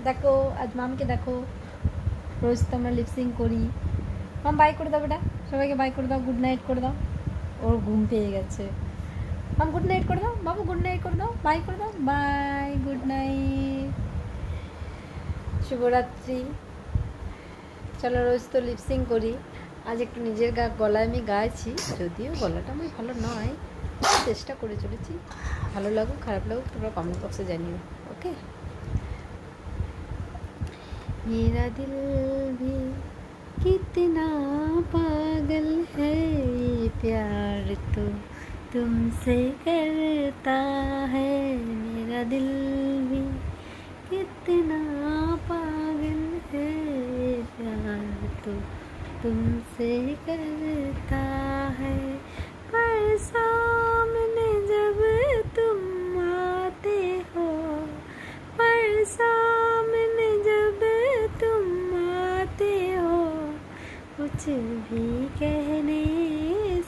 দেখো আজ মামকে দেখো, রোজ তো আমরা লিপসিং করি। মাম বাই করে দাও বেটা, সবাইকে বাই করে দাও, গুড নাইট করে দাও। ওর ঘুম পেয়ে গেছে। মাম গুড নাইট করে দাও, বাবু গুড নাইট করে দাও, বাই করে দাও, বাই, গুড নাইট, শুভরাত্রি। চলো রোজ তো লিপসিং করি, আজ একটু নিজের গলায় আমি গাইছি, যদিও গলাটা আমার ভালো নয়, চেষ্টা করে চলেছি। ভালো লাগুক খারাপ লাগুক তোমরা কমেন্ট বক্সে জানিও, ওকে। मेरा दिल भी कितना पागल है, ये प्यार तो तुमसे करता है। मेरा दिल भी कितना पागल है, ये प्यार तो तुमसे करता है। पर सामने जब तुम आते हो, पर सामने जब तुम आते हो, कुछ भी कहने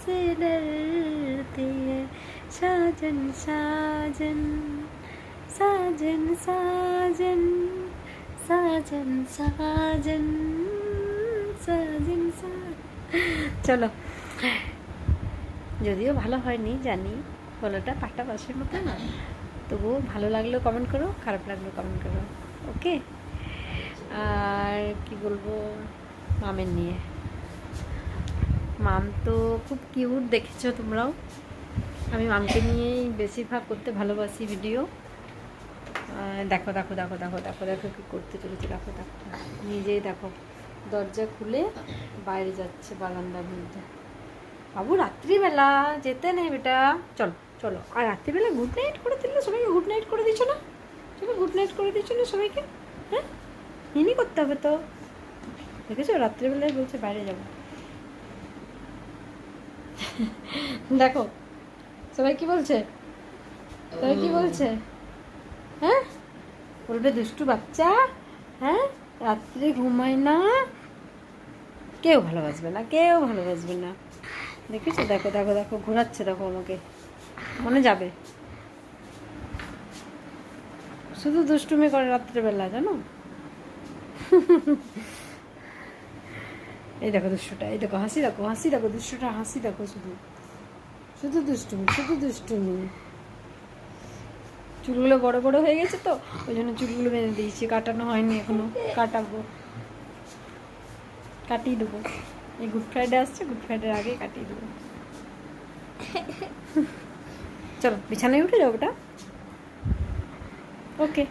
से डरती है। साजन साजन साजन साजन साजन साजन साजन साजन। চলো, যদিও ভালো হয়নি জানি, গলাটা পাটা বাসের মতো না, তবুও ভালো লাগলেও কমেন্ট করো, খারাপ লাগলেও কমেন্ট করো, ওকে। আর কি বলবো মামের নিয়ে, মাম তো খুব কিউট, দেখেছো তোমরাও। আমি মামকে নিয়েই বেশিরভাগ করতে ভালোবাসি ভিডিও। দেখো দেখো দেখো দেখো দেখো দেখো কী করতে চলেছে, দেখো দেখো নিজেই দেখো, দরজা খুলে বাইরে যাচ্ছে বারান্দার মধ্যে। বাবু রাত্রিবেলা যেতে নেই বেটা, চলো চলো। আর রাত্রিবেলা গুড নাইট করে দিলে সবাইকে, গুড নাইট করে দিচ্ছ না, চলো গুড নাইট করে দিচ্ছ না সবাইকে, হ্যাঁ নিনি করতে হবে তো, দেখেছো রাত্রিবেলায় বলছে বাইরে যাবো। দেখো সবাই কি বলছে, সবাই কি বলছে, হ্যাঁ বলবে দুষ্টু বাচ্চা, হ্যাঁ রাত্রে ঘুমায় না, কেউ ভালোবাসবে না, কেউ ভালোবাসবে না। দেখেছো দেখো দেখো দেখো ঘোরাচ্ছে, দেখো আমাকে মনে যাবে, শুধু দুষ্টুমি করে রাত্রেবেলা জানো। এই দেখো দুষ্টুটা, এই দেখো হাসি দেখো, হাসি দেখো দুষ্টুটা, হাসি দেখো, শুধু শুধু দুষ্টুমি, শুধু দুষ্টুমি। চুলগুলো বড় বড় হয়ে গেছে তো, ওই জন্য চুলগুলো বেঁধে দিয়েছি, কাটানো হয়নি এখনো, কাটাবো, কাটিয়ে দেবো। এই গুড ফ্রাইডে আসছে, গুড ফ্রাইডের আগে কাটিয়ে দেবো। চলো বিছানায় উঠে যাও ওটা, ওকে।